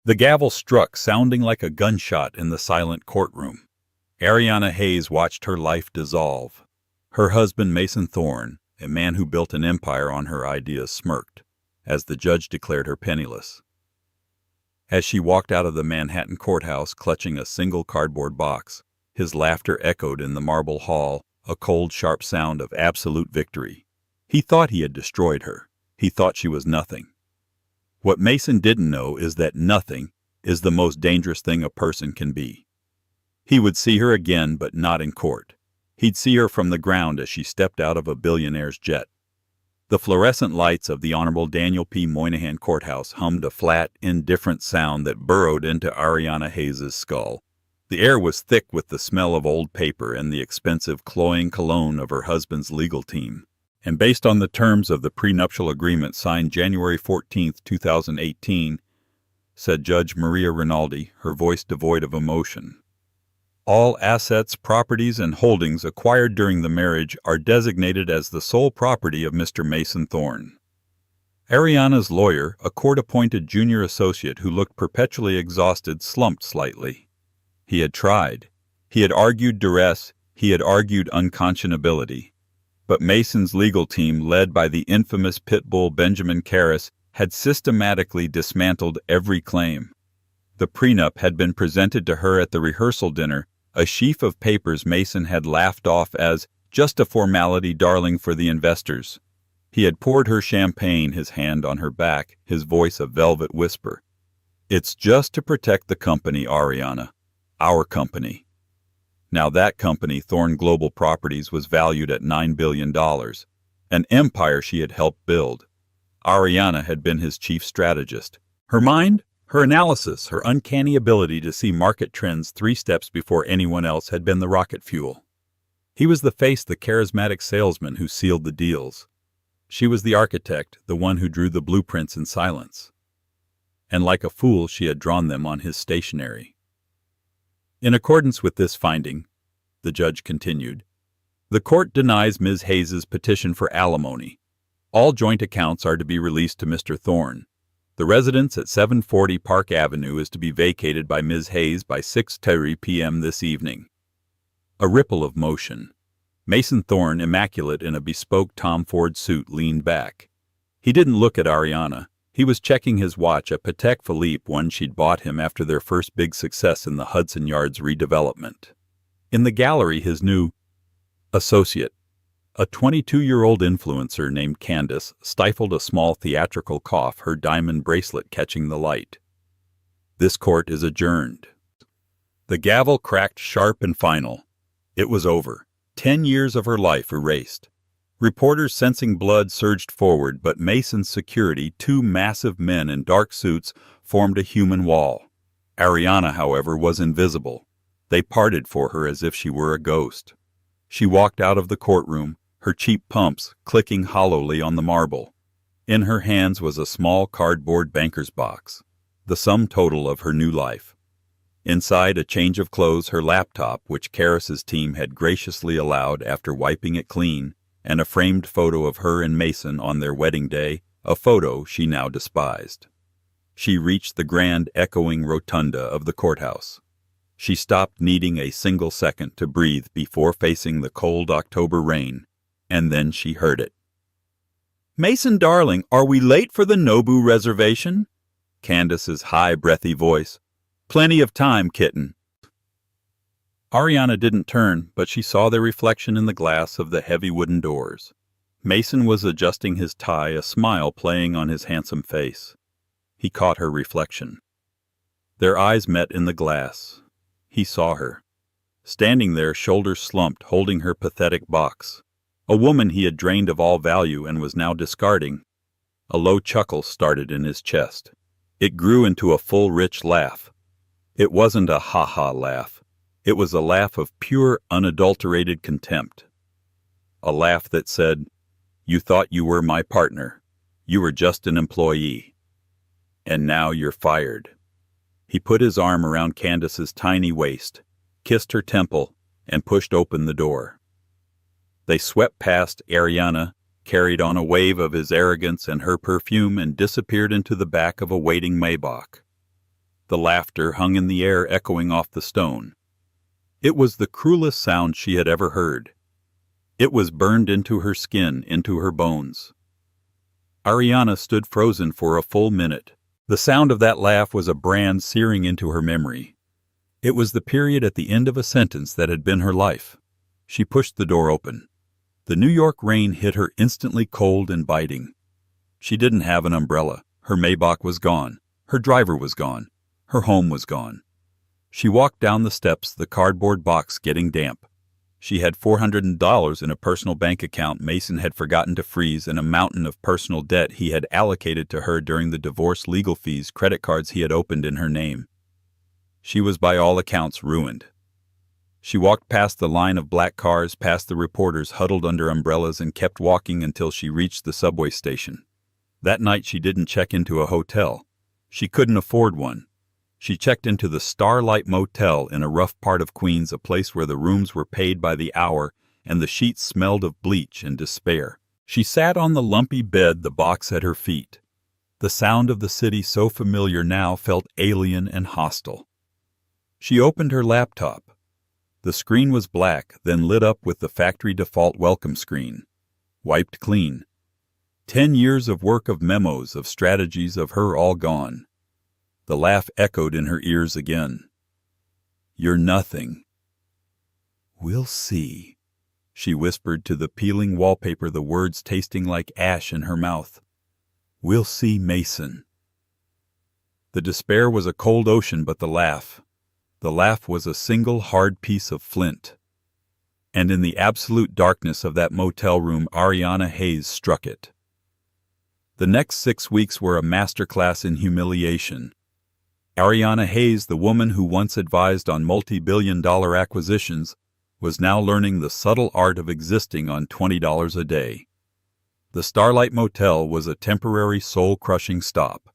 The gavel struck, sounding like a gunshot in the silent courtroom. Ariana Hayes watched her life dissolve. Her husband, Mason Thorne, a man who built an empire on her ideas, smirked as the judge declared her penniless. As she walked out of the Manhattan courthouse clutching a single cardboard box, his laughter echoed in the marble hall, a cold, sharp sound of absolute victory. He thought he had destroyed her. He thought she was nothing. What Mason didn't know is that nothing is the most dangerous thing a person can be. He would see her again, but not in court. He'd see her from the ground as she stepped out of a billionaire's jet. The fluorescent lights of the Honorable Daniel P. Moynihan Courthouse hummed a flat, indifferent sound that burrowed into Ariana Hayes' skull. The air was thick with the smell of old paper and the expensive, cloying cologne of her husband's legal team. And based on the terms of the prenuptial agreement signed January 14, 2018, said Judge Maria Rinaldi, her voice devoid of emotion, all assets, properties, and holdings acquired during the marriage are designated as the sole property of Mr. Mason Thorne. Ariana's lawyer, a court-appointed junior associate who looked perpetually exhausted, slumped slightly. He had tried. He had argued duress. He had argued unconscionability. But Mason's legal team, led by the infamous pit bull Benjamin Karras, had systematically dismantled every claim. The prenup had been presented to her at the rehearsal dinner, a sheaf of papers Mason had laughed off as just a formality, darling, for the investors. He had poured her champagne, his hand on her back, his voice a velvet whisper. "It's just to protect the company, Ariana. Our company." Now that company, Thorne Global Properties, was valued at $9 billion, an empire she had helped build. Ariana had been his chief strategist. Her mind, her analysis, her uncanny ability to see market trends 3 steps before anyone else had been the rocket fuel. He was the face, the charismatic salesman who sealed the deals. She was the architect, the one who drew the blueprints in silence. And like a fool, she had drawn them on his stationery. In accordance with this finding, the judge continued, the court denies Ms. Hayes' petition for alimony. All joint accounts are to be released to Mr. Thorne. The residence at 740 Park Avenue is to be vacated by Ms. Hayes by 6:30 p.m. this evening. A ripple of motion. Mason Thorne, immaculate in a bespoke Tom Ford suit, leaned back. He didn't look at Ariana. He was checking his watch, a Patek Philippe, one she'd bought him after their first big success in the Hudson Yards redevelopment. In the gallery, his new associate, a 22-year-old influencer named Candace, stifled a small theatrical cough, her diamond bracelet catching the light. This court is adjourned. The gavel cracked sharp and final. It was over. 10 years of her life erased. Reporters sensing blood surged forward, but Mason's security, 2 massive men in dark suits, formed a human wall. Ariana, however, was invisible. They parted for her as if she were a ghost. She walked out of the courtroom, her cheap pumps clicking hollowly on the marble. In her hands was a small cardboard banker's box, the sum total of her new life. Inside, a change of clothes, her laptop, which Karras's team had graciously allowed after wiping it clean, and a framed photo of her and Mason on their wedding day, a photo she now despised. She reached the grand, echoing rotunda of the courthouse. She stopped, needing a single second to breathe before facing the cold October rain, and then she heard it. "Mason, darling, are we late for the Nobu reservation?" Candace's high, breathy voice. "Plenty of time, kitten." Ariana didn't turn, but she saw their reflection in the glass of the heavy wooden doors. Mason was adjusting his tie, a smile playing on his handsome face. He caught her reflection. Their eyes met in the glass. He saw her, standing there, shoulders slumped, holding her pathetic box. A woman he had drained of all value and was now discarding. A low chuckle started in his chest. It grew into a full, rich laugh. It wasn't a ha-ha laugh. It was a laugh of pure, unadulterated contempt. A laugh that said, "You thought you were my partner. You were just an employee. And now you're fired." He put his arm around Candace's tiny waist, kissed her temple, and pushed open the door. They swept past Ariana, carried on a wave of his arrogance and her perfume, and disappeared into the back of a waiting Maybach. The laughter hung in the air, echoing off the stone. It was the cruelest sound she had ever heard. It was burned into her skin, into her bones. Ariana stood frozen for a full minute. The sound of that laugh was a brand searing into her memory. It was the period at the end of a sentence that had been her life. She pushed the door open. The New York rain hit her instantly, cold and biting. She didn't have an umbrella. Her Maybach was gone. Her driver was gone. Her home was gone. She walked down the steps, the cardboard box getting damp. She had $400 in a personal bank account Mason had forgotten to freeze, and a mountain of personal debt he had allocated to her during the divorce, legal fees, credit cards he had opened in her name. She was by all accounts ruined. She walked past the line of black cars, past the reporters huddled under umbrellas, and kept walking until she reached the subway station. That night she didn't check into a hotel. She couldn't afford one. She checked into the Starlight Motel in a rough part of Queens, a place where the rooms were paid by the hour and the sheets smelled of bleach and despair. She sat on the lumpy bed, the box at her feet. The sound of the city, so familiar now, felt alien and hostile. She opened her laptop. The screen was black, then lit up with the factory default welcome screen. Wiped clean. 10 years of work, of memos, of strategies, of her all gone. The laugh echoed in her ears again. "You're nothing." "We'll see," she whispered to the peeling wallpaper, the words tasting like ash in her mouth. "We'll see, Mason." The despair was a cold ocean, but the laugh was a single hard piece of flint. And in the absolute darkness of that motel room, Ariana Hayes struck it. The next 6 weeks were a masterclass in humiliation. Ariana Hayes, the woman who once advised on multi-billion-dollar acquisitions, was now learning the subtle art of existing on $20 a day. The Starlight Motel was a temporary, soul-crushing stop.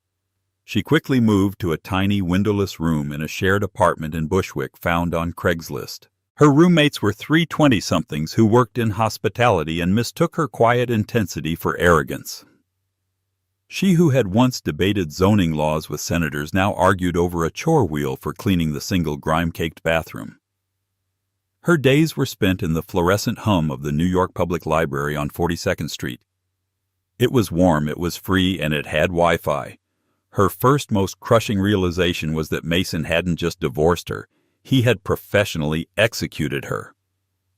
She quickly moved to a tiny, windowless room in a shared apartment in Bushwick found on Craigslist. Her roommates were 3 20-somethings who worked in hospitality and mistook her quiet intensity for arrogance. She who had once debated zoning laws with senators now argued over a chore wheel for cleaning the single grime-caked bathroom. Her days were spent in the fluorescent hum of the New York Public Library on 42nd Street. It was warm, it was free, and it had Wi-Fi. Her first, most crushing realization was that Mason hadn't just divorced her, he had professionally executed her.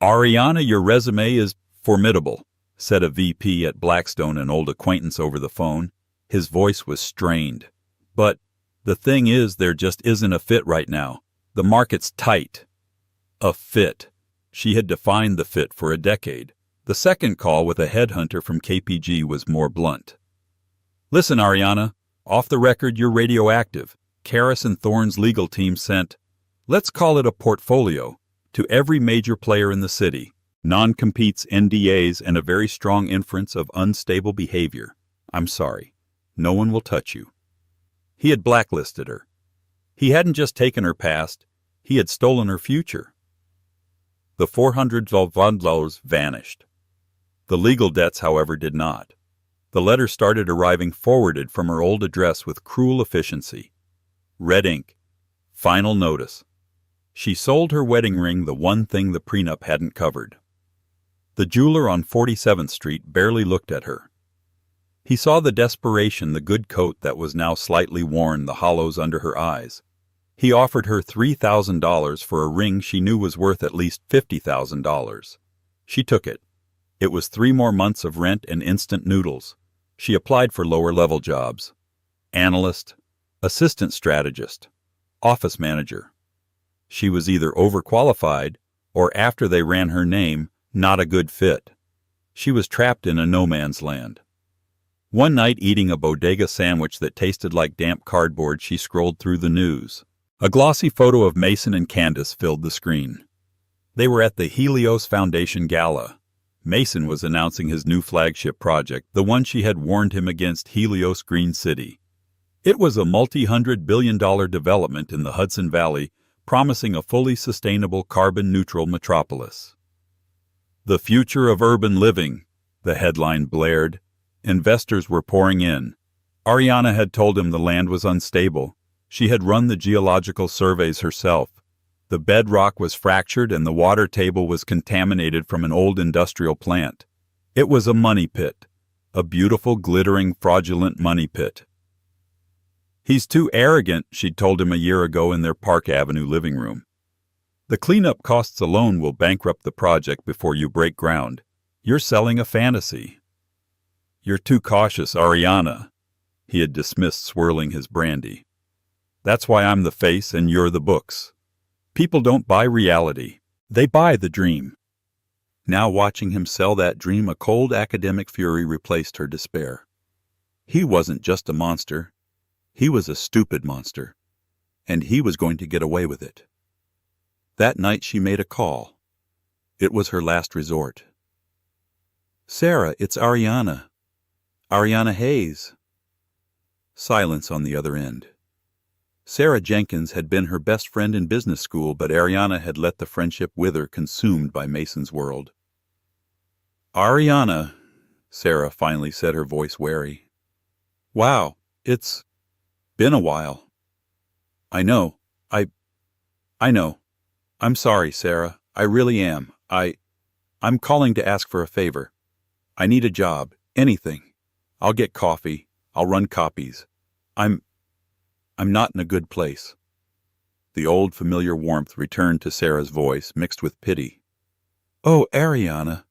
"Ariana, your resume is formidable," said a VP at Blackstone, an old acquaintance, over the phone. His voice was strained. "But the thing is, there just isn't a fit right now. The market's tight." A fit. She had defined the fit for a decade. The second call with a headhunter from KPG was more blunt. "Listen, Ariana, off the record, you're radioactive. Karras and Thorne's legal team sent, let's call it a portfolio, to every major player in the city. Non-competes, NDAs, and a very strong inference of unstable behavior. I'm sorry. No one will touch you." He had blacklisted her. He hadn't just taken her past, he had stolen her future. The $400 vanished. The legal debts, however, did not. The letters started arriving forwarded from her old address with cruel efficiency. Red ink. Final notice. She sold her wedding ring, the one thing the prenup hadn't covered. The jeweler on 47th Street barely looked at her. He saw the desperation, the good coat that was now slightly worn, the hollows under her eyes. He offered her $3,000 for a ring she knew was worth at least $50,000. She took it. It was 3 more months of rent and instant noodles. She applied for lower-level jobs. Analyst, assistant strategist, office manager. She was either overqualified or, after they ran her name, not a good fit. She was trapped in a no-man's land. One night, eating a bodega sandwich that tasted like damp cardboard, she scrolled through the news. A glossy photo of Mason and Candace filled the screen. They were at the Helios Foundation Gala. Mason was announcing his new flagship project, the one she had warned him against, Helios Green City. It was a multi-hundred-billion-dollar development in the Hudson Valley, promising a fully sustainable, carbon-neutral metropolis. "The future of urban living," the headline blared. Investors were pouring in. Ariana had told him the land was unstable. She had run the geological surveys herself. The bedrock was fractured and the water table was contaminated from an old industrial plant. It was a money pit. A beautiful, glittering, fraudulent money pit. "He's too arrogant," she'd told him a year ago in their Park Avenue living room. "The cleanup costs alone will bankrupt the project before you break ground. You're selling a fantasy." "You're too cautious, Ariana." He had dismissed swirling his brandy. "That's why I'm the face and you're the books. People don't buy reality. They buy the dream." Now watching him sell that dream, a cold academic fury replaced her despair. He wasn't just a monster. He was a stupid monster. And he was going to get away with it. That night she made a call. It was her last resort. "Sarah, it's Ariana. Ariana Hayes." Silence on the other end. Sarah Jenkins had been her best friend in business school, but Ariana had let the friendship wither, consumed by Mason's world. "Ariana," Sarah finally said, her voice wary. "Wow, it's been a while." "I know. I know. I'm sorry, Sarah. I really am. I'm calling to ask for a favor. I need a job. Anything. I'll get coffee. I'll run copies. I'm not in a good place." The old familiar warmth returned to Sarah's voice, mixed with pity. "Oh, Ariana.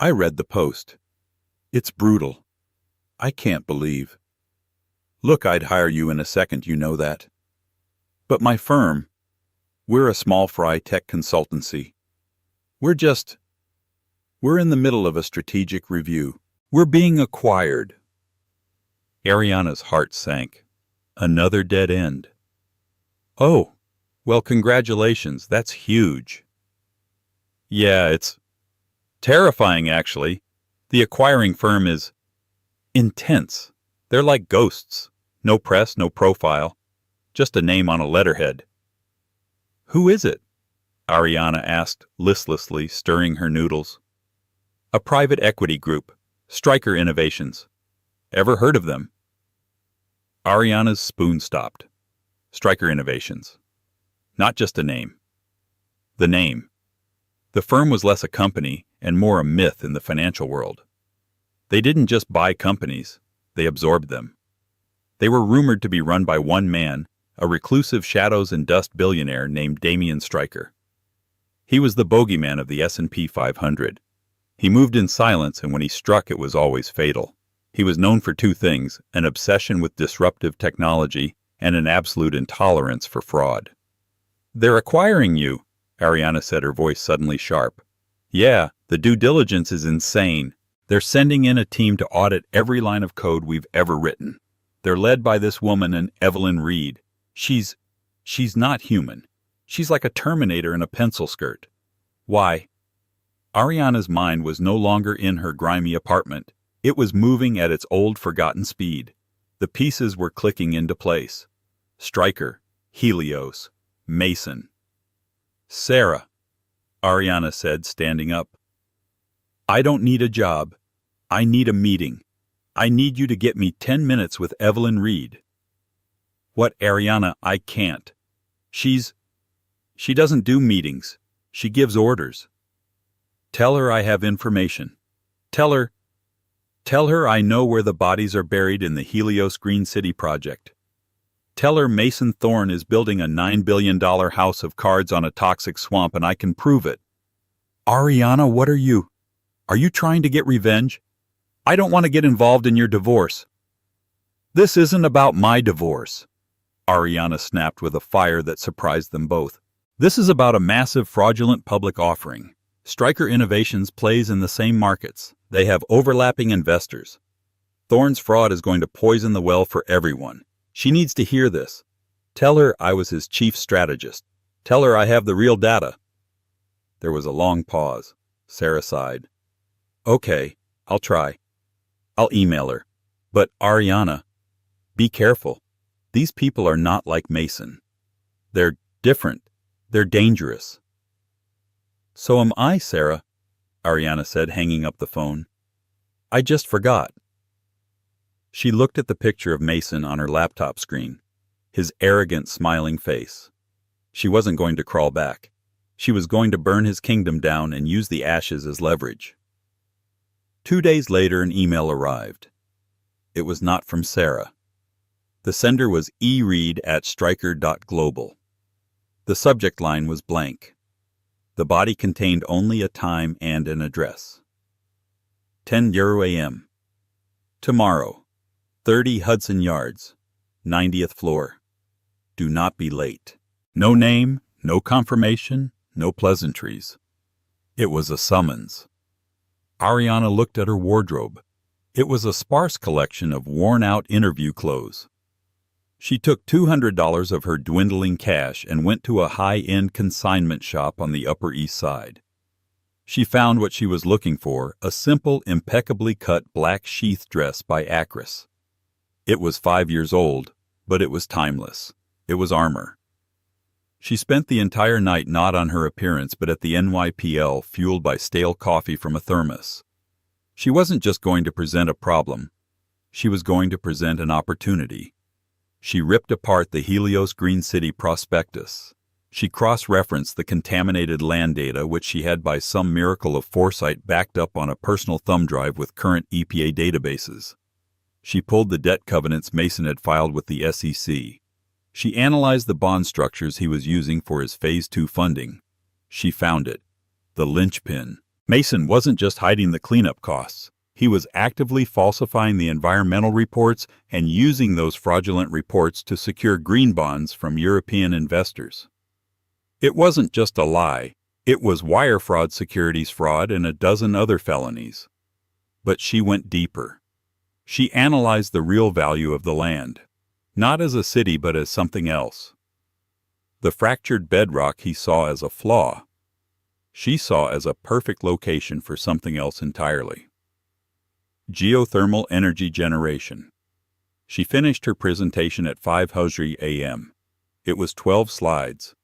I read the post. It's brutal. I can't believe. Look, I'd hire you in a second, you know that. But my firm, we're a small fry tech consultancy. We're in the middle of a strategic review. We're being acquired." Ariana's heart sank. Another dead end. "Oh, well, congratulations. That's huge." "Yeah, it's terrifying, actually. The acquiring firm is intense. They're like ghosts. No press, no profile. Just a name on a letterhead." "Who is it?" Ariana asked, listlessly, stirring her noodles. "A private equity group. Stryker Innovations. Ever heard of them?" Ariana's spoon stopped. Stryker Innovations. Not just a name. The name. The firm was less a company and more a myth in the financial world. They didn't just buy companies, they absorbed them. They were rumored to be run by one man, a reclusive shadows and dust billionaire named Damian Stryker. He was the bogeyman of the S&P 500. He moved in silence, and when he struck it was always fatal. He was known for two things: an obsession with disruptive technology and an absolute intolerance for fraud. "They're acquiring you," Ariana said, her voice suddenly sharp. "Yeah, the due diligence is insane. They're sending in a team to audit every line of code we've ever written. They're led by this woman, an Evelyn Reed. She's not human. She's like a Terminator in a pencil skirt. Why?" Ariana's mind was no longer in her grimy apartment. It was moving at its old forgotten speed. The pieces were clicking into place. Stryker, Helios, Mason. "Sarah," Ariana said, standing up. "I don't need a job. I need a meeting. I need you to get me 10 minutes with Evelyn Reed." "What, Ariana? I can't. She doesn't do meetings. She gives orders." "Tell her I have information. Tell her I know where the bodies are buried in the Helios Green City project. Tell her Mason Thorne is building a $9 billion house of cards on a toxic swamp and I can prove it." "Ariana, what are you? Are you trying to get revenge? I don't want to get involved in your divorce." "This isn't about my divorce," Ariana snapped with a fire that surprised them both. "This is about a massive fraudulent public offering. Stryker Innovations plays in the same markets. They have overlapping investors. Thorne's fraud is going to poison the well for everyone. She needs to hear this. Tell her I was his chief strategist. Tell her I have the real data." There was a long pause. Sarah sighed. "Okay, I'll try. I'll email her. But Ariana, be careful. These people are not like Mason. They're different. They're dangerous." "So am I, Sarah," Ariana said, hanging up the phone. "I just forgot." She looked at the picture of Mason on her laptop screen. his arrogant, smiling face. She wasn't going to crawl back. She was going to burn his kingdom down and use the ashes as leverage. 2 days later, an email arrived. It was not from Sarah. The sender was eread@striker.global. The subject line was blank. The body contained only a time and an address. 10:00 a.m. Tomorrow, 30 Hudson Yards, 90th floor. Do not be late. No name, no confirmation, no pleasantries. It was a summons. Ariana looked at her wardrobe. It was a sparse collection of worn-out interview clothes. She took $200 of her dwindling cash and went to a high-end consignment shop on the Upper East Side. She found what she was looking for, a simple, impeccably cut black sheath dress by Acris. It was 5 years old, but it was timeless. It was armor. She spent the entire night not on her appearance but at the NYPL, fueled by stale coffee from a thermos. She wasn't just going to present a problem. She was going to present an opportunity. She ripped apart the Helios Green City prospectus. She cross-referenced the contaminated land data which she had by some miracle of foresight backed up on a personal thumb drive with current EPA databases. She pulled the debt covenants Mason had filed with the SEC. She analyzed the bond structures he was using for his Phase 2 funding. She found it. The linchpin. Mason wasn't just hiding the cleanup costs. He was actively falsifying the environmental reports and using those fraudulent reports to secure green bonds from European investors. It wasn't just a lie. It was wire fraud, securities fraud, and a dozen other felonies. But she went deeper. She analyzed the real value of the land. Not as a city, but as something else. The fractured bedrock he saw as a flaw. She saw as a perfect location for something else entirely. Geothermal energy generation. She finished her presentation at 5:00 a.m. It was 12 slides.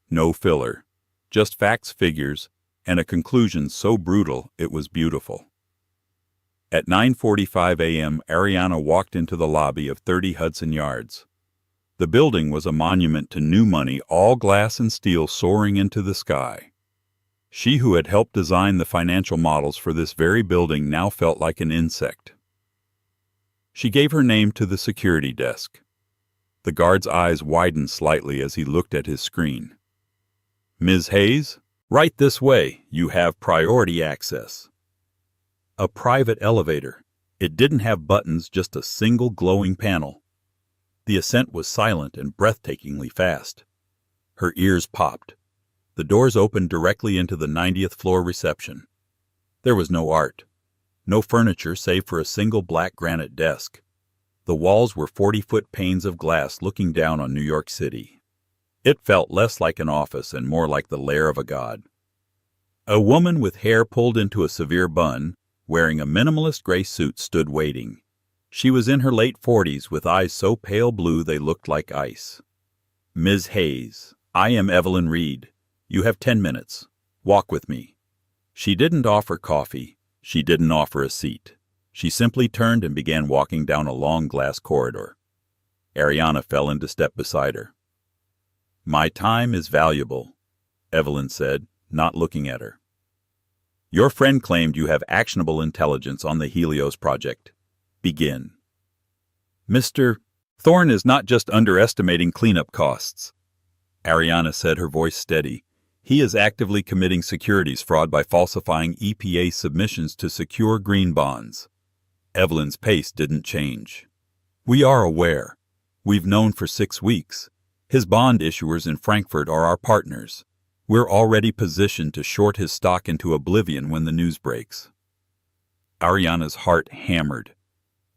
No filler. Just facts, figures, and a conclusion so brutal it was beautiful. At 9:45 a.m., Ariana walked into the lobby of 30 Hudson Yards. The building was a monument to new money, all glass and steel soaring into the sky. She who had helped design the financial models for this very building now felt like an insect. She gave her name to the security desk. The guard's eyes widened slightly as he looked at his screen. "Ms. Hayes, right this way. You have priority access." A private elevator. It didn't have buttons, just a single glowing panel. The ascent was silent and breathtakingly fast. Her ears popped. The doors opened directly into the 90th floor reception. There was no art. No furniture save for a single black granite desk. The walls were 40-foot panes of glass looking down on New York City. It felt less like an office and more like the lair of a god. A woman with hair pulled into a severe bun, wearing a minimalist gray suit, stood waiting. She was in her late 40s with eyes so pale blue they looked like ice. "Ms. Hayes, I am Evelyn Reed. You have 10 minutes. Walk with me." She didn't offer coffee. She didn't offer a seat. She simply turned and began walking down a long glass corridor. Ariana fell into step beside her. "My time is valuable," Evelyn said, not looking at her. "Your friend claimed you have actionable intelligence on the Helios project. Begin." "Mr. Thorne is not just underestimating cleanup costs," Ariana said, her voice steady. "He is actively committing securities fraud by falsifying EPA submissions to secure green bonds." Evelyn's pace didn't change. "We are aware. We've known for 6 weeks. His bond issuers in Frankfurt are our partners. We're already positioned to short his stock into oblivion when the news breaks." Ariana's heart hammered.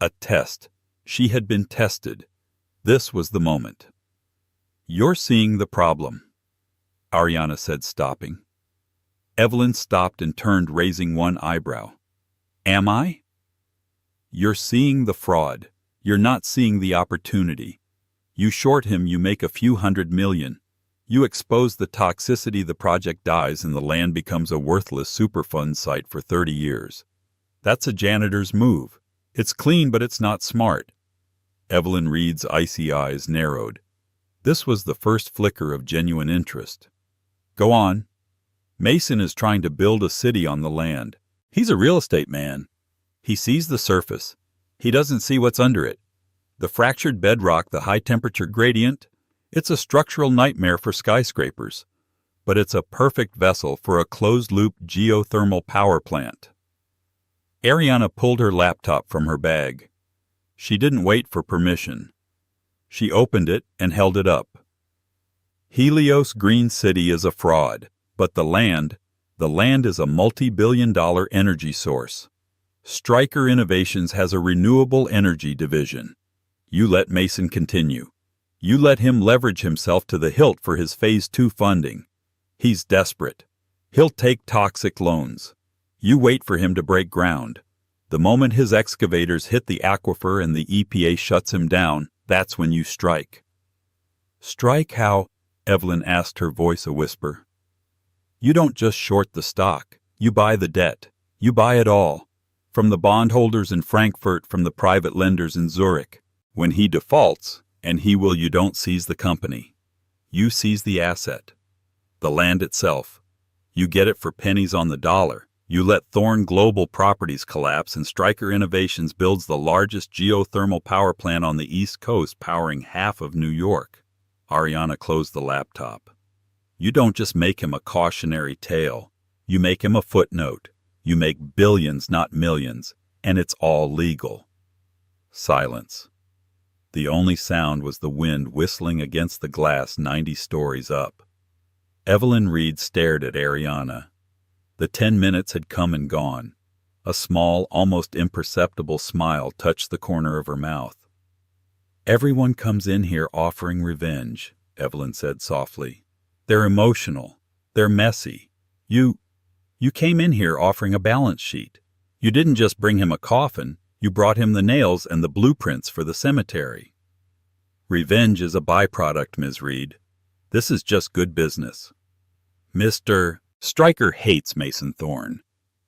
A test. She had been tested. This was the moment. "You're seeing the problem," Ariana said, stopping. Evelyn stopped and turned, raising one eyebrow. "Am I?" "You're seeing the fraud. You're not seeing the opportunity. You short him, you make a few $100 million. You expose the toxicity, the project dies, and the land becomes a worthless Superfund site for 30 years. That's a janitor's move. It's clean, but it's not smart." Evelyn Reed's icy eyes narrowed. This was the first flicker of genuine interest. Go on. Mason is trying to build a city on the land. He's a real estate man. He sees the surface. He doesn't see what's under it. The fractured bedrock, the high-temperature gradient, it's a structural nightmare for skyscrapers. But it's a perfect vessel for a closed-loop geothermal power plant. Ariana pulled her laptop from her bag. She didn't wait for permission. She opened it and held it up. Helios Green City is a fraud, but the land is a multi-billion-dollar energy source. Stryker Innovations has a renewable energy division. You let Mason continue. You let him leverage himself to the hilt for his Phase 2 funding. He's desperate. He'll take toxic loans. You wait for him to break ground. The moment his excavators hit the aquifer and the EPA shuts him down, that's when you strike. Strike how? Evelyn asked, her voice a whisper. You don't just short the stock. You buy the debt. You buy it all. From the bondholders in Frankfurt, from the private lenders in Zurich. When he defaults, and he will, you don't seize the company. You seize the asset. The land itself. You get it for pennies on the dollar. You let Thorne Global Properties collapse, and Stryker Innovations builds the largest geothermal power plant on the East Coast, powering half of New York. Ariana closed the laptop. You don't just make him a cautionary tale. You make him a footnote. You make billions, not millions, and it's all legal. Silence. The only sound was the wind whistling against the glass 90 stories up. Evelyn Reed stared at Ariana. The 10 minutes had come and gone. A small, almost imperceptible smile touched the corner of her mouth. Everyone comes in here offering revenge, Evelyn said softly. They're emotional. They're messy. You came in here offering a balance sheet. You didn't just bring him a coffin. You brought him the nails and the blueprints for the cemetery. Revenge is a byproduct, Ms. Reed. This is just good business. Mr. Stryker hates Mason Thorne.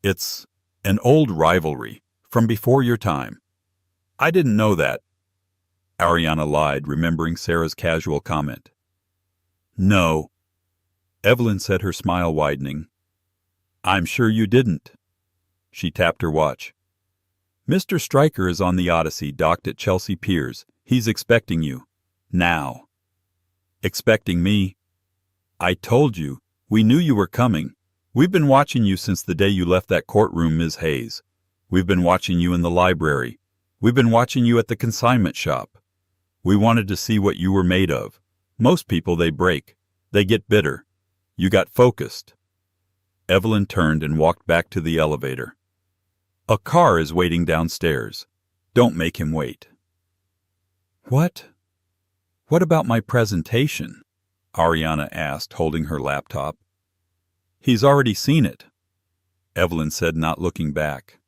It's an old rivalry from before your time. I didn't know that. Ariana lied, remembering Sarah's casual comment. No. Evelyn said, her smile widening. I'm sure you didn't. She tapped her watch. Mr. Stryker is on the Odyssey, docked at Chelsea Piers. He's expecting you. Now. Expecting me? I told you. We knew you were coming. We've been watching you since the day you left that courtroom, Ms. Hayes. We've been watching you in the library. We've been watching you at the consignment shop. We wanted to see what you were made of. Most people, they break. They get bitter. You got focused. Evelyn turned and walked back to the elevator. A car is waiting downstairs. Don't make him wait. What? What about my presentation? Ariana asked, holding her laptop. He's already seen it, Evelyn said, not looking back.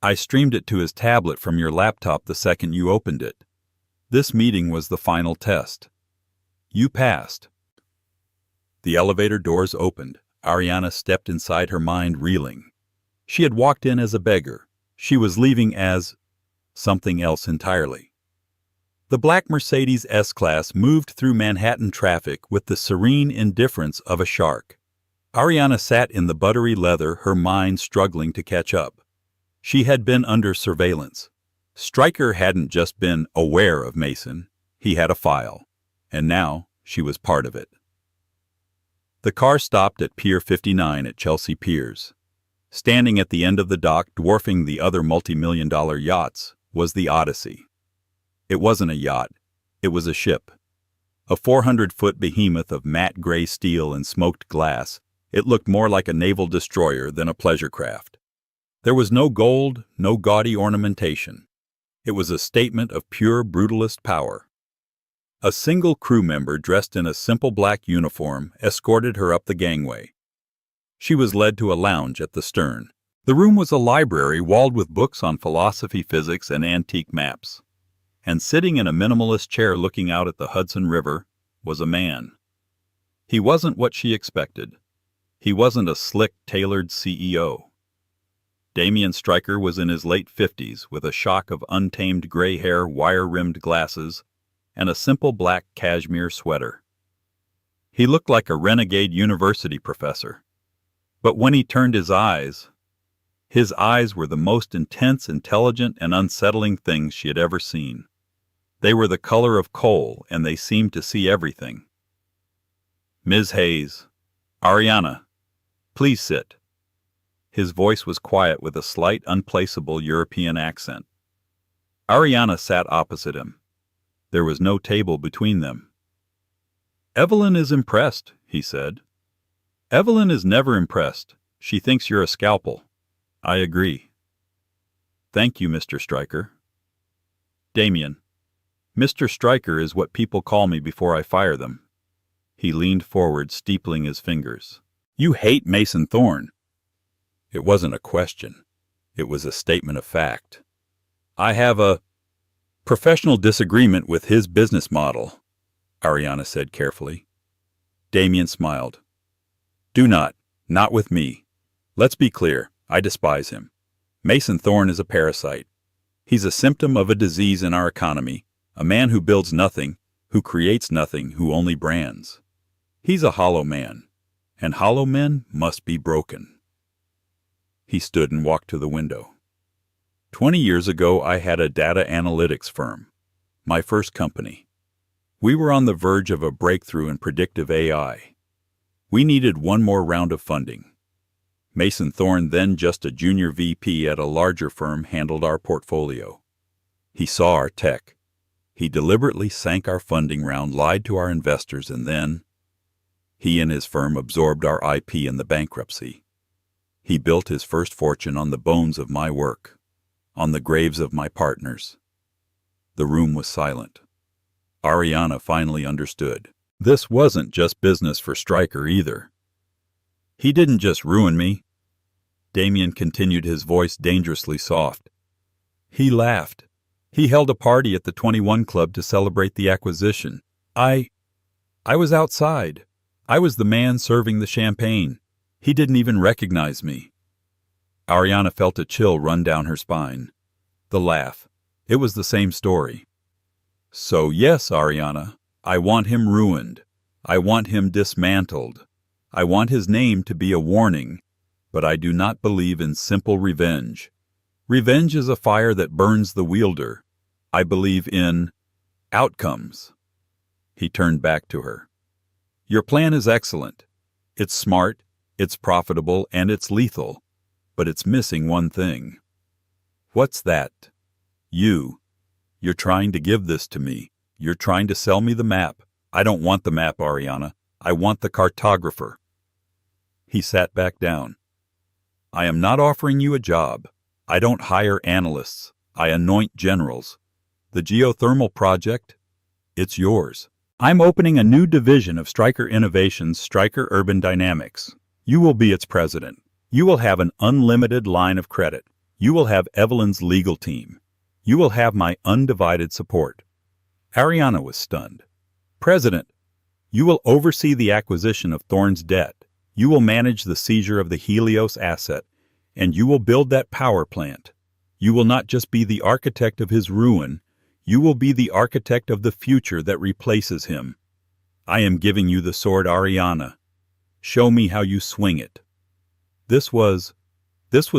I streamed it to his tablet from your laptop the second you opened it. This meeting was the final test. You passed. The elevator doors opened. Ariana stepped inside, her mind reeling. She had walked in as a beggar. She was leaving as something else entirely. The black Mercedes S-Class moved through Manhattan traffic with the serene indifference of a shark. Ariana sat in the buttery leather, her mind struggling to catch up. She had been under surveillance. Stryker hadn't just been aware of Mason. He had a file. And now she was part of it. The car stopped at Pier 59 at Chelsea Piers. Standing at the end of the dock, dwarfing the other multi-million-dollar yachts, was the Odyssey. It wasn't a yacht. It was a ship. A 400-foot behemoth of matte gray steel and smoked glass, it looked more like a naval destroyer than a pleasure craft. There was no gold, no gaudy ornamentation. It was a statement of pure brutalist power. A single crew member dressed in a simple black uniform escorted her up the gangway. She was led to a lounge at the stern. The room was a library walled with books on philosophy, physics, and antique maps. And sitting in a minimalist chair looking out at the Hudson River was a man. He wasn't what she expected. He wasn't a slick, tailored CEO. Damian Stryker was in his late 50s with a shock of untamed gray hair, wire-rimmed glasses, and a simple black cashmere sweater. He looked like a renegade university professor. But when he turned his eyes were the most intense, intelligent, and unsettling things she had ever seen. They were the color of coal, and they seemed to see everything. "Ms. Hayes, Ariana, please sit." His voice was quiet with a slight, unplaceable European accent. Ariana sat opposite him. There was no table between them. "Evelyn is impressed," he said. "Evelyn is never impressed. She thinks you're a scalpel." "I agree." "Thank you, Mr. Stryker." "Damian, Mr. Stryker is what people call me before I fire them." He leaned forward, steepling his fingers. "You hate Mason Thorne." It wasn't a question. It was a statement of fact. "I have a professional disagreement with his business model," Ariana said carefully. Damian smiled. Not with me. Let's be clear, I despise him. Mason Thorne is a parasite. He's a symptom of a disease in our economy, a man who builds nothing, who creates nothing, who only brands. He's a hollow man, and hollow men must be broken. He stood and walked to the window. 20 years ago, I had a data analytics firm, my first company. We were on the verge of a breakthrough in predictive AI. We needed one more round of funding. Mason Thorne, then just a junior VP at a larger firm, handled our portfolio. He saw our tech. He deliberately sank our funding round, lied to our investors, and then he and his firm absorbed our IP in the bankruptcy. He built his first fortune on the bones of my work, on the graves of my partners. The room was silent. Ariana finally understood. This wasn't just business for Stryker either. "He didn't just ruin me." Damian continued, his voice dangerously soft. "He laughed. He held a party at the 21 Club to celebrate the acquisition. I was outside. I was the man serving the champagne. He didn't even recognize me." Ariana felt a chill run down her spine. The laugh. It was the same story. "So yes, Ariana, I want him ruined. I want him dismantled. I want his name to be a warning, but I do not believe in simple revenge. Revenge is a fire that burns the wielder. I believe in outcomes." He turned back to her. "Your plan is excellent. It's smart, it's profitable, and it's lethal, but it's missing one thing." "What's that?" You're trying to give this to me. You're trying to sell me the map. I don't want the map, Ariana. I want the cartographer." He sat back down. "I am not offering you a job. I don't hire analysts. I anoint generals. The geothermal project, it's yours. I'm opening a new division of Stryker Innovations, Stryker Urban Dynamics. You will be its president. You will have an unlimited line of credit. You will have Evelyn's legal team. You will have my undivided support." Ariana was stunned. "President, you will oversee the acquisition of Thorne's debt. You will manage the seizure of the Helios asset, and you will build that power plant. You will not just be the architect of his ruin, you will be the architect of the future that replaces him. I am giving you the sword, Ariana. Show me how you swing it." This was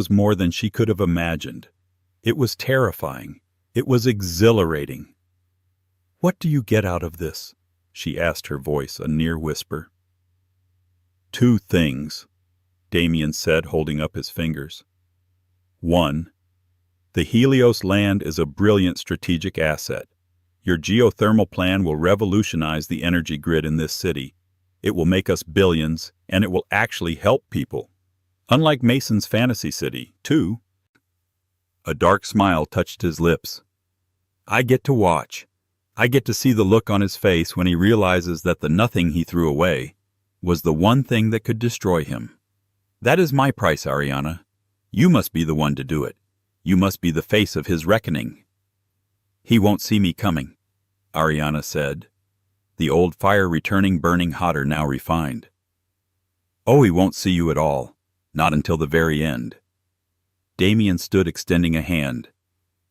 more than she could have imagined. It was terrifying. It was exhilarating. "What do you get out of this?" she asked, her voice a near whisper. "Two things," Damian said, holding up his fingers. "One, the Helios land is a brilliant strategic asset. Your geothermal plan will revolutionize the energy grid in this city. It will make us billions, and it will actually help people. Unlike Mason's fantasy city. Two," a dark smile touched his lips, "I get to watch. I get to see the look on his face when he realizes that the nothing he threw away was the one thing that could destroy him. That is my price, Ariana. You must be the one to do it. You must be the face of his reckoning." "He won't see me coming," Ariana said, the old fire returning, burning hotter, now refined. "Oh, he won't see you at all. Not until the very end." Damien stood extending a hand.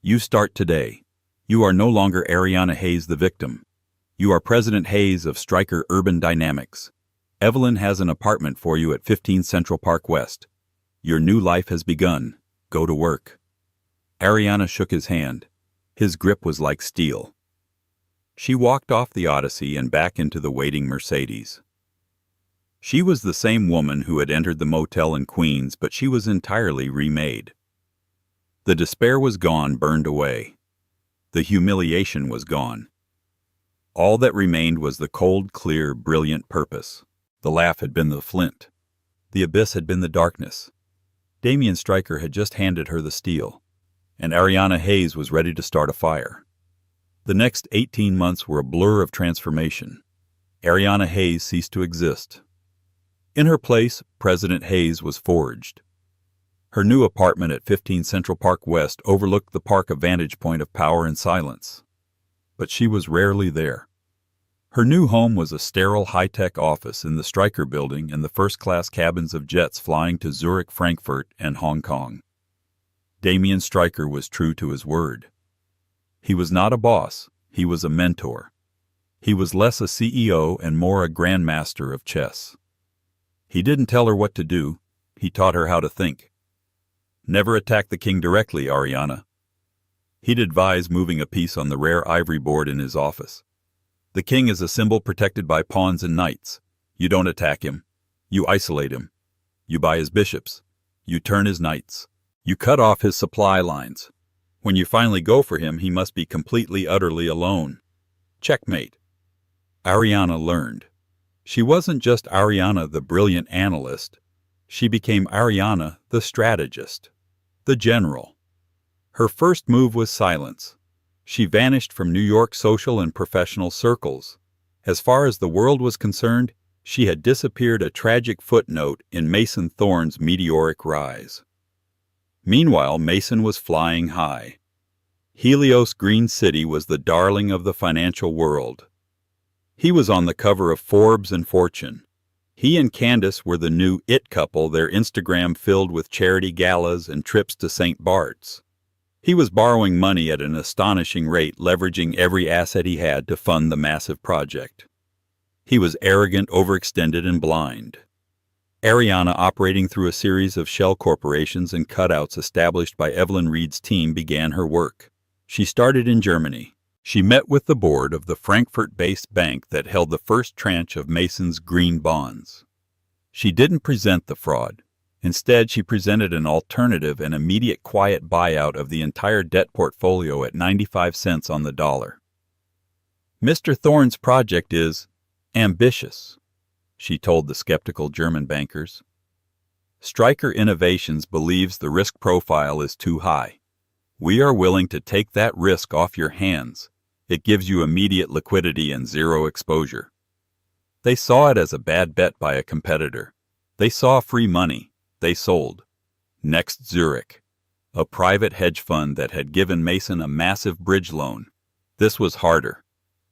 You start today. You are no longer Ariana Hayes the victim. You are President Hayes of Stryker Urban Dynamics. Evelyn has an apartment for you at 15 Central Park West. Your new life has begun. Go to work. Ariana shook his hand. His grip was like steel. She walked off the Odyssey and back into the waiting Mercedes. She was the same woman who had entered the motel in Queens, but she was entirely remade. The despair was gone, burned away. The humiliation was gone. All that remained was the cold, clear, brilliant purpose. The laugh had been the flint. The abyss had been the darkness. Damien Stryker had just handed her the steel, and Ariana Hayes was ready to start a fire. The next 18 months were a blur of transformation. Ariana Hayes ceased to exist. In her place, President Hayes was forged. Her new apartment at 15 Central Park West overlooked the park, a vantage point of power and silence. But she was rarely there. Her new home was a sterile, high-tech office in the Stryker building and the first-class cabins of jets flying to Zurich, Frankfurt, and Hong Kong. Damien Stryker was true to his word. He was not a boss, he was a mentor. He was less a CEO and more a grandmaster of chess. He didn't tell her what to do, he taught her how to think. Never attack the king directly, Ariana. He'd advise moving a piece on the rare ivory board in his office. The king is a symbol protected by pawns and knights. You don't attack him. You isolate him. You buy his bishops. You turn his knights. You cut off his supply lines. When you finally go for him, he must be completely, utterly alone. Checkmate. Ariana learned. She wasn't just Ariana the brilliant analyst. She became Ariana the strategist, the general. Her first move was silence. She vanished from New York social and professional circles. As far as the world was concerned, she had disappeared, a tragic footnote in Mason Thorne's meteoric rise. Meanwhile, Mason was flying high. Helios Green City was the darling of the financial world. He was on the cover of Forbes and Fortune. He and Candace were the new it couple, their Instagram filled with charity galas and trips to St. Bart's. He was borrowing money at an astonishing rate, leveraging every asset he had to fund the massive project. He was arrogant, overextended, and blind. Ariana, operating through a series of shell corporations and cutouts established by Evelyn Reed's team, began her work. She started in Germany. She met with the board of the Frankfurt-based bank that held the first tranche of Mason's green bonds. She didn't present the fraud. Instead, she presented an alternative and immediate quiet buyout of the entire debt portfolio at 95 cents on the dollar. Mr. Thorne's project is ambitious, she told the skeptical German bankers. Stryker Innovations believes the risk profile is too high. We are willing to take that risk off your hands. It gives you immediate liquidity and zero exposure. They saw it as a bad bet by a competitor. They saw free money. They sold. Next, Zurich, a private hedge fund that had given Mason a massive bridge loan. This was harder.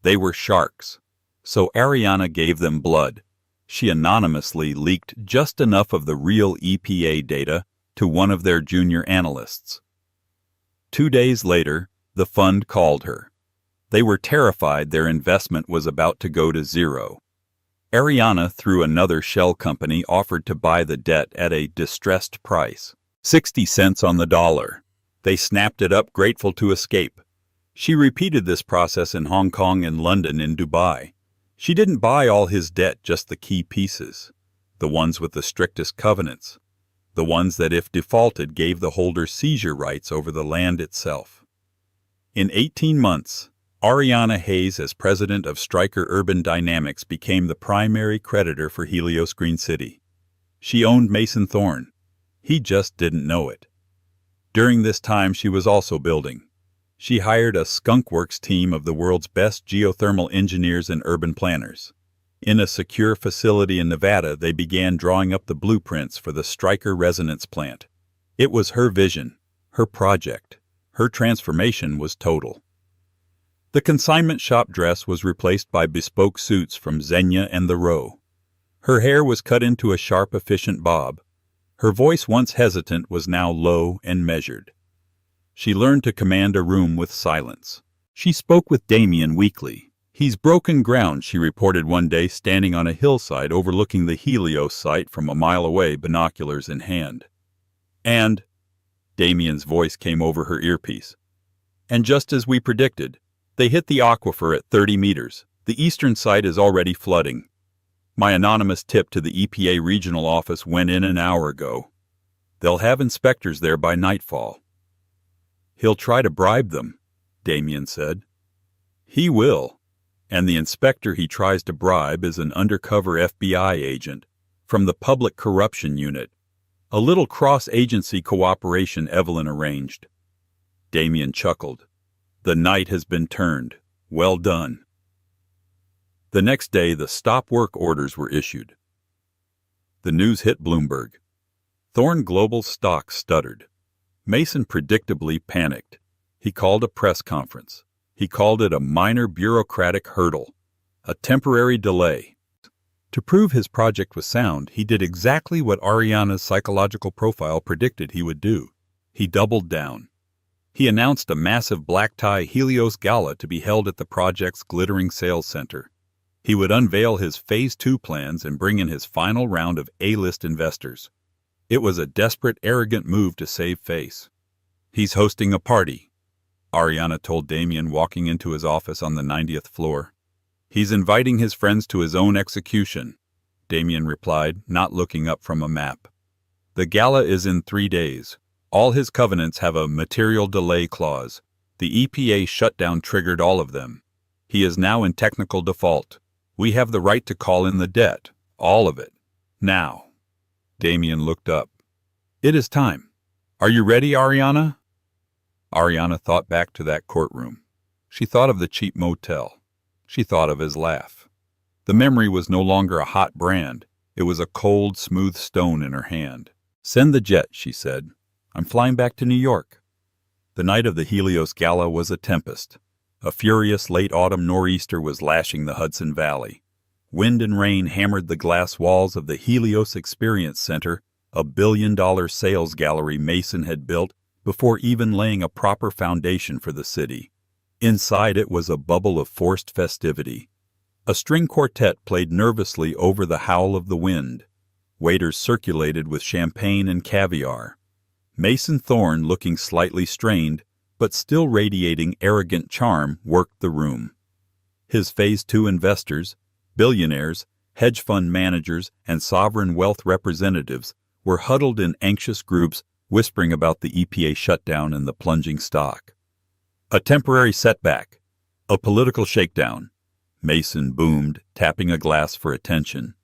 They were sharks. So Ariana gave them blood. She anonymously leaked just enough of the real EPA data to one of their junior analysts. 2 days later, the fund called her. They were terrified their investment was about to go to zero. Ariana, through another shell company, offered to buy the debt at a distressed price, 60 cents on the dollar. They snapped it up, grateful to escape. She repeated this process in Hong Kong and London and Dubai. She didn't buy all his debt, just the key pieces, the ones with the strictest covenants, the ones that, if defaulted, gave the holder seizure rights over the land itself. In 18 months, Ariana Hayes, as president of Stryker Urban Dynamics, became the primary creditor for Helios Green City. She owned Mason Thorne. He just didn't know it. During this time, she was also building. She hired a skunkworks team of the world's best geothermal engineers and urban planners. In a secure facility in Nevada, they began drawing up the blueprints for the Stryker resonance plant. It was her vision, her project. Her transformation was total. The consignment shop dress was replaced by bespoke suits from Xenia and the Row. Her hair was cut into a sharp, efficient bob. Her voice, once hesitant, was now low and measured. She learned to command a room with silence. She spoke with Damien weekly. "He's broken ground," she reported one day, standing on a hillside overlooking the Helios site from a mile away, binoculars in hand. "And," Damien's voice came over her earpiece, "and just as we predicted, they hit the aquifer at 30 meters. The eastern site is already flooding. My anonymous tip to the EPA regional office went in an hour ago. They'll have inspectors there by nightfall." "He'll try to bribe them," Damien said. "He will. And the inspector he tries to bribe is an undercover FBI agent from the Public Corruption Unit, a little cross-agency cooperation Evelyn arranged." Damien chuckled. "The night has been turned. Well done." The next day, the stop work orders were issued. The news hit Bloomberg. Thorne Global's stock stuttered. Mason predictably panicked. He called a press conference. He called it a minor bureaucratic hurdle, a temporary delay. To prove his project was sound, he did exactly what Ariana's psychological profile predicted he would do. He doubled down. He announced a massive black-tie Helios gala to be held at the project's glittering sales center. He would unveil his Phase 2 plans and bring in his final round of A-list investors. It was a desperate, arrogant move to save face. "He's hosting a party," Ariana told Damien, walking into his office on the 90th floor. "He's inviting his friends to his own execution," Damien replied, not looking up from a map. "The gala is in 3 days. All his covenants have a material delay clause. The EPA shutdown triggered all of them. He is now in technical default. We have the right to call in the debt, all of it. Now." Damien looked up. "It is time. Are you ready, Ariana?" Ariana thought back to that courtroom. She thought of the cheap motel. She thought of his laugh. The memory was no longer a hot brand. It was a cold, smooth stone in her hand. "Send the jet," she said. "I'm flying back to New York." The night of the Helios Gala was a tempest. A furious late autumn nor'easter was lashing the Hudson Valley. Wind and rain hammered the glass walls of the Helios Experience Center, a billion-dollar sales gallery Mason had built before even laying a proper foundation for the city. Inside it was a bubble of forced festivity. A string quartet played nervously over the howl of the wind. Waiters circulated with champagne and caviar. Mason Thorne, looking slightly strained, but still radiating arrogant charm, worked the room. His Phase 2 investors, billionaires, hedge fund managers, and sovereign wealth representatives were huddled in anxious groups, whispering about the EPA shutdown and the plunging stock. "A temporary setback. A political shakedown," Mason boomed, tapping a glass for attention.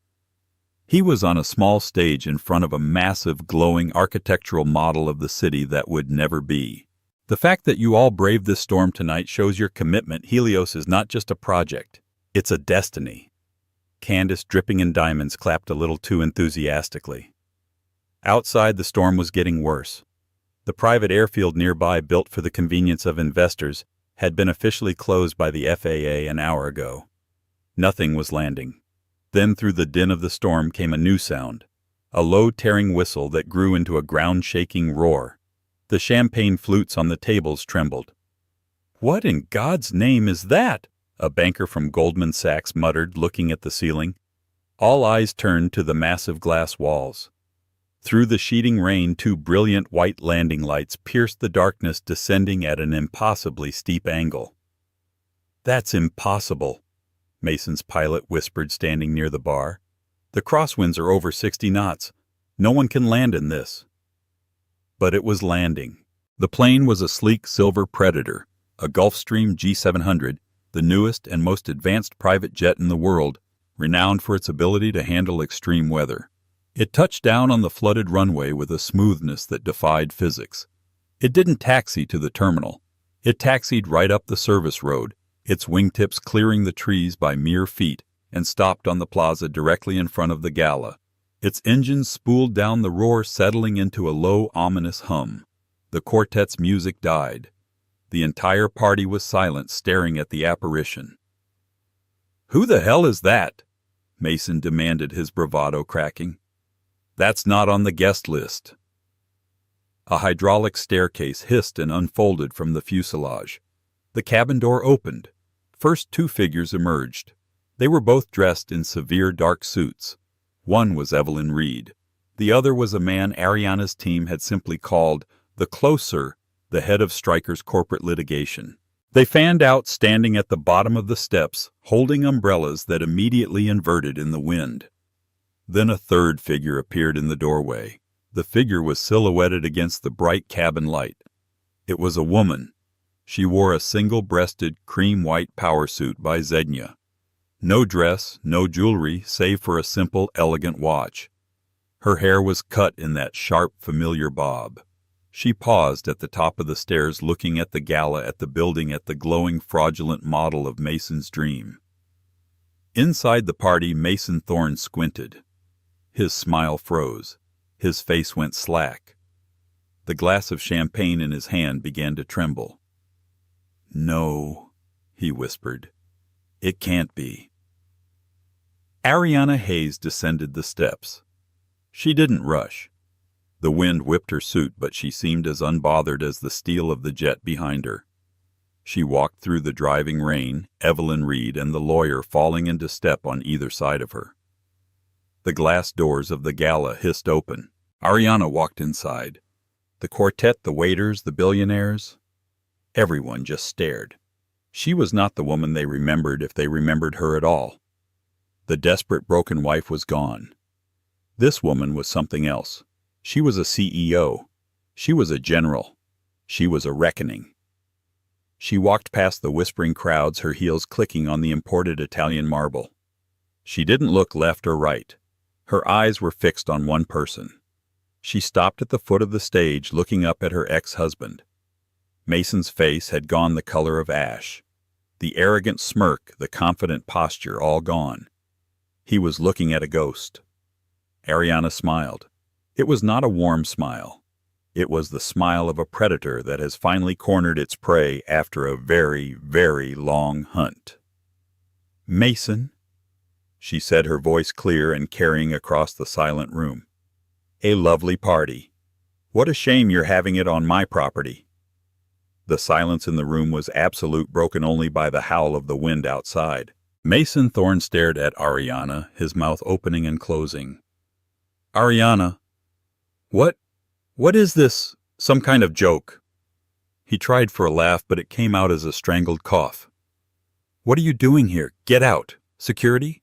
He was on a small stage in front of a massive, glowing architectural model of the city that would never be. "The fact that you all braved this storm tonight shows your commitment. Helios is not just a project. It's a destiny." Candace, dripping in diamonds, clapped a little too enthusiastically. Outside, the storm was getting worse. The private airfield nearby, built for the convenience of investors, had been officially closed by the FAA an hour ago. Nothing was landing. Then through the din of the storm came a new sound, a low tearing whistle that grew into a ground-shaking roar. The champagne flutes on the tables trembled. "What in God's name is that?" a banker from Goldman Sachs muttered, looking at the ceiling. All eyes turned to the massive glass walls. Through the sheeting rain, 2 brilliant white landing lights pierced the darkness, descending at an impossibly steep angle. "That's impossible," Mason's pilot whispered, standing near the bar. "The crosswinds are over 60 knots. No one can land in this." But it was landing. The plane was a sleek silver Predator, a Gulfstream G700, the newest and most advanced private jet in the world, renowned for its ability to handle extreme weather. It touched down on the flooded runway with a smoothness that defied physics. It didn't taxi to the terminal. It taxied right up the service road, its wingtips clearing the trees by mere feet, and stopped on the plaza directly in front of the gala. Its engines spooled down, the roar settling into a low, ominous hum. The quartet's music died. The entire party was silent, staring at the apparition. "Who the hell is that?" Mason demanded, his bravado cracking. That's not on the guest list. A hydraulic staircase hissed and unfolded from the fuselage. The cabin door opened. First, two figures emerged. They were both dressed in severe dark suits. One was Evelyn Reed. The other was a man Ariana's team had simply called the Closer, the head of Stryker's corporate litigation. They fanned out standing at the bottom of the steps, holding umbrellas that immediately inverted in the wind. Then a third figure appeared in the doorway. The figure was silhouetted against the bright cabin light. It was a woman. She wore a single-breasted, cream-white power suit by Zegna. No dress, no jewelry, save for a simple, elegant watch. Her hair was cut in that sharp, familiar bob. She paused at the top of the stairs, looking at the gala at the building, at the glowing, fraudulent model of Mason's dream. Inside the party, Mason Thorne squinted. His smile froze. His face went slack. The glass of champagne in his hand began to tremble. "No," he whispered. "It can't be." Ariana Hayes descended the steps. She didn't rush. The wind whipped her suit, but she seemed as unbothered as the steel of the jet behind her. She walked through the driving rain, Evelyn Reed and the lawyer falling into step on either side of her. The glass doors of the gala hissed open. Ariana walked inside. The quartet, the waiters, the billionaires, everyone just stared. She was not the woman they remembered, if they remembered her at all. The desperate, broken wife was gone. This woman was something else. She was a CEO. She was a general. She was a reckoning. She walked past the whispering crowds, her heels clicking on the imported Italian marble. She didn't look left or right. Her eyes were fixed on one person. She stopped at the foot of the stage, looking up at her ex-husband. Mason's face had gone the color of ash. The arrogant smirk, the confident posture, all gone. He was looking at a ghost. Ariana smiled. It was not a warm smile. It was the smile of a predator that has finally cornered its prey after a very, very long hunt. "Mason," she said, her voice clear and carrying across the silent room. "A lovely party. What a shame you're having it on my property." The silence in the room was absolute, broken only by the howl of the wind outside. Mason Thorne stared at Ariana, his mouth opening and closing. "Ariana, what is this? Some kind of joke?" He tried for a laugh, but it came out as a strangled cough. "What are you doing here? Get out. Security?"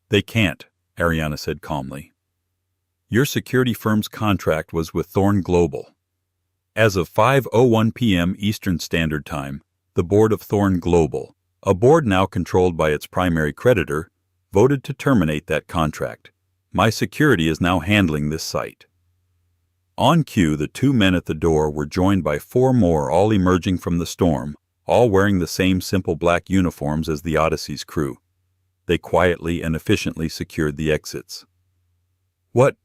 "They can't," Ariana said calmly. "Your security firm's contract was with Thorne Global. As of 5:01 p.m. Eastern Standard Time, the board of Thorne Global, a board now controlled by its primary creditor, voted to terminate that contract. My security is now handling this site." On cue, the two men at the door were joined by four more, all emerging from the storm, all wearing the same simple black uniforms as the Odyssey's crew. They quietly and efficiently secured the exits. What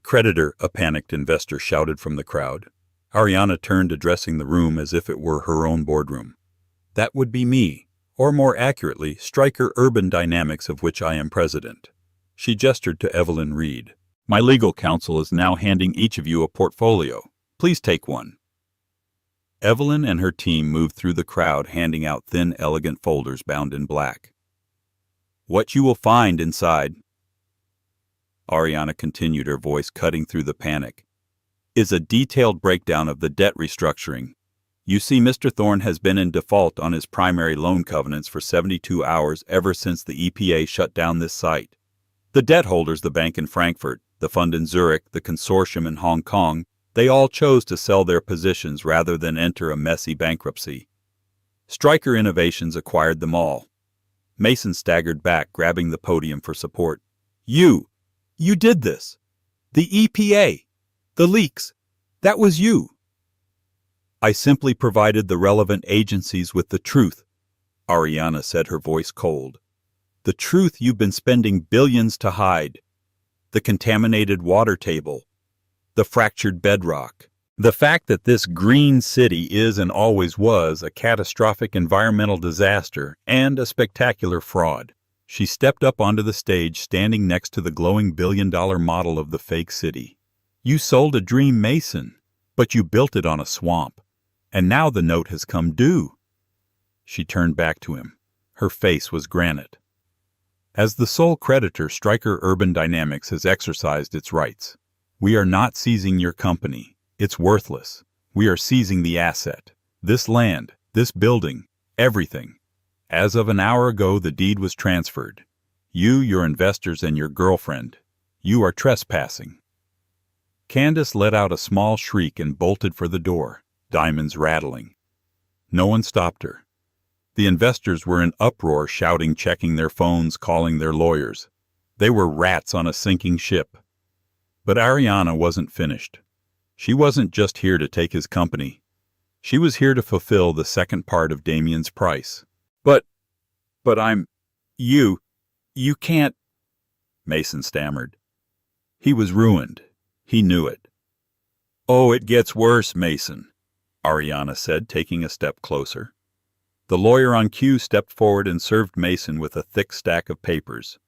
creditor?" a panicked investor shouted from the crowd. Ariana turned, addressing the room as if it were her own boardroom. "That would be me, or more accurately, Stryker Urban Dynamics, of which I am president." She gestured to Evelyn Reed. "My legal counsel is now handing each of you a portfolio. Please take one." Evelyn and her team moved through the crowd, handing out thin, elegant folders bound in black. "What you will find inside," Ariana continued, her voice cutting through the panic, "is a detailed breakdown of the debt restructuring. You see, Mr. Thorne has been in default on his primary loan covenants for 72 hours ever since the EPA shut down this site. The debt holders, the bank in Frankfurt, the fund in Zurich, the consortium in Hong Kong, they all chose to sell their positions rather than enter a messy bankruptcy. Stryker Innovations acquired them all." Mason staggered back, grabbing the podium for support. You did this. The EPA. The leaks. That was you." "I simply provided the relevant agencies with the truth," Ariana said, her voice cold. "The truth you've been spending billions to hide. The contaminated water table. The fractured bedrock. The fact that this green city is and always was a catastrophic environmental disaster and a spectacular fraud. She stepped up onto the stage, standing next to the glowing billion-dollar model of the fake city. "You sold a dream, Mason, but you built it on a swamp. And now the note has come due." She turned back to him. Her face was granite. "As the sole creditor, Stryker Urban Dynamics has exercised its rights. We are not seizing your company. It's worthless. We are seizing the asset. This land, this building, everything. As of an hour ago, the deed was transferred. You, your investors, and your girlfriend. You are trespassing." Candace let out a small shriek and bolted for the door, diamonds rattling. No one stopped her. The investors were in uproar, shouting, checking their phones, calling their lawyers. They were rats on a sinking ship. But Ariana wasn't finished. She wasn't just here to take his company. She was here to fulfill the second part of Damien's price. But you can't," Mason stammered. He was ruined. He knew it. "Oh, it gets worse, Mason," Ariana said, taking a step closer. The lawyer on cue stepped forward and served Mason with a thick stack of papers.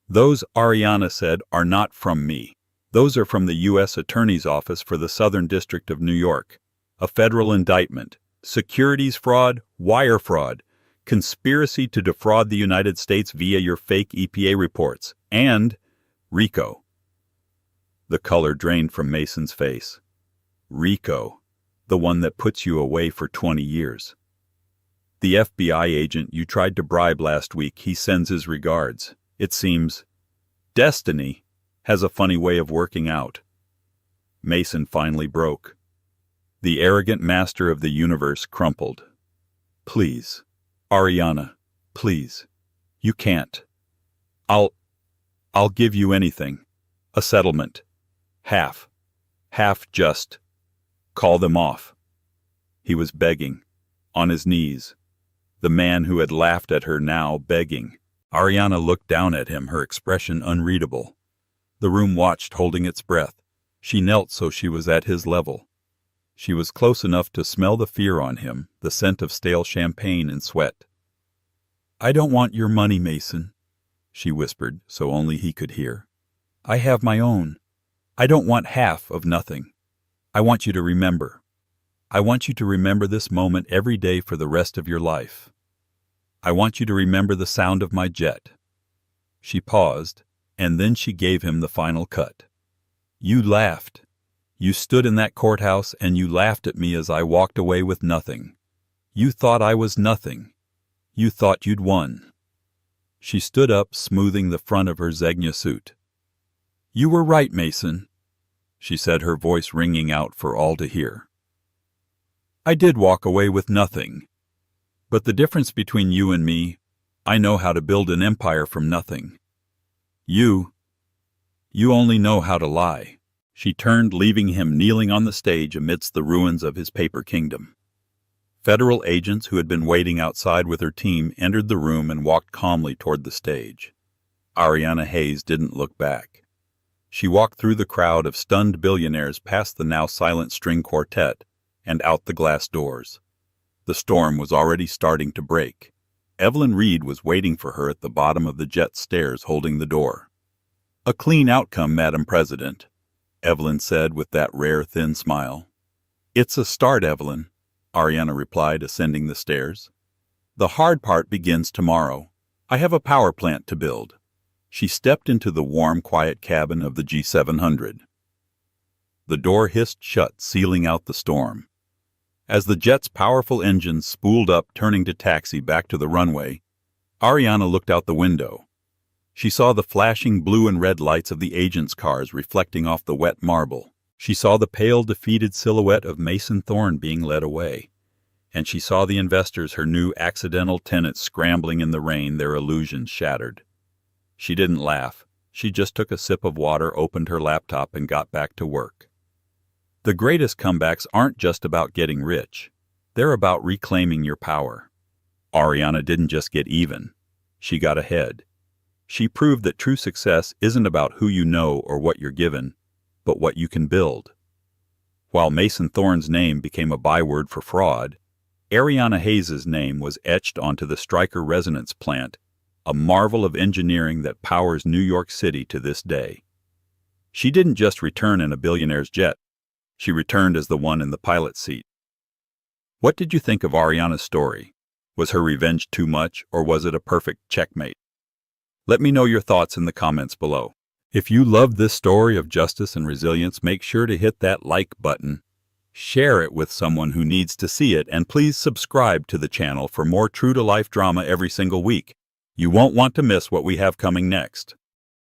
"Those," Ariana said, "are not from me. Those are from the U.S. Attorney's Office for the Southern District of New York. A federal indictment. Securities fraud, wire fraud, conspiracy to defraud the United States via your fake EPA reports, and RICO." The color drained from Mason's face. RICO, the one that puts you away for 20 years. "The FBI agent you tried to bribe last week, he sends his regards. It seems destiny has a funny way of working out." Mason finally broke. The arrogant master of the universe crumpled. "Please, Ariana, please. You can't. I'll give you anything. A settlement. Half, just. Call them off." He was begging, on his knees. The man who had laughed at her now begging. Ariana looked down at him, her expression unreadable. The room watched, holding its breath. She knelt so she was at his level. She was close enough to smell the fear on him, the scent of stale champagne and sweat. "I don't want your money, Mason," she whispered so only he could hear. "I have my own. I don't want half of nothing. I want you to remember. I want you to remember this moment every day for the rest of your life. I want you to remember the sound of my jet." She paused, and then she gave him the final cut. "You laughed. You stood in that courthouse and you laughed at me as I walked away with nothing. You thought I was nothing. You thought you'd won." She stood up, smoothing the front of her Zegna suit. "You were right, Mason," she said, her voice ringing out for all to hear. "I did walk away with nothing. But the difference between you and me, I know how to build an empire from nothing. You only know how to lie." She turned, leaving him kneeling on the stage amidst the ruins of his paper kingdom. Federal agents who had been waiting outside with her team entered the room and walked calmly toward the stage. Ariana Hayes didn't look back. She walked through the crowd of stunned billionaires past the now silent string quartet and out the glass doors. The storm was already starting to break. Evelyn Reed was waiting for her at the bottom of the jet stairs, holding the door. "A clean outcome, Madam President," Evelyn said with that rare thin smile. "It's a start, Evelyn," Ariana replied, ascending the stairs. "The hard part begins tomorrow. I have a power plant to build." She stepped into the warm, quiet cabin of the G700. The door hissed shut, sealing out the storm. As the jet's powerful engines spooled up, turning to taxi back to the runway, Ariana looked out the window. She saw the flashing blue and red lights of the agents' cars reflecting off the wet marble. She saw the pale, defeated silhouette of Mason Thorne being led away. And she saw the investors, her new accidental tenants, scrambling in the rain, their illusions shattered. She didn't laugh. She just took a sip of water, opened her laptop, and got back to work. The greatest comebacks aren't just about getting rich. They're about reclaiming your power. Ariana didn't just get even. She got ahead. She proved that true success isn't about who you know or what you're given, but what you can build. While Mason Thorne's name became a byword for fraud, Ariana Hayes' name was etched onto the Stryker resonance plant, a marvel of engineering that powers New York City to this day. She didn't just return in a billionaire's jet. She returned as the one in the pilot's seat. What did you think of Ariana's story? Was her revenge too much, or was it a perfect checkmate? Let me know your thoughts in the comments below. If you loved this story of justice and resilience, make sure to hit that like button, share it with someone who needs to see it, and please subscribe to the channel for more true-to-life drama every single week. You won't want to miss what we have coming next.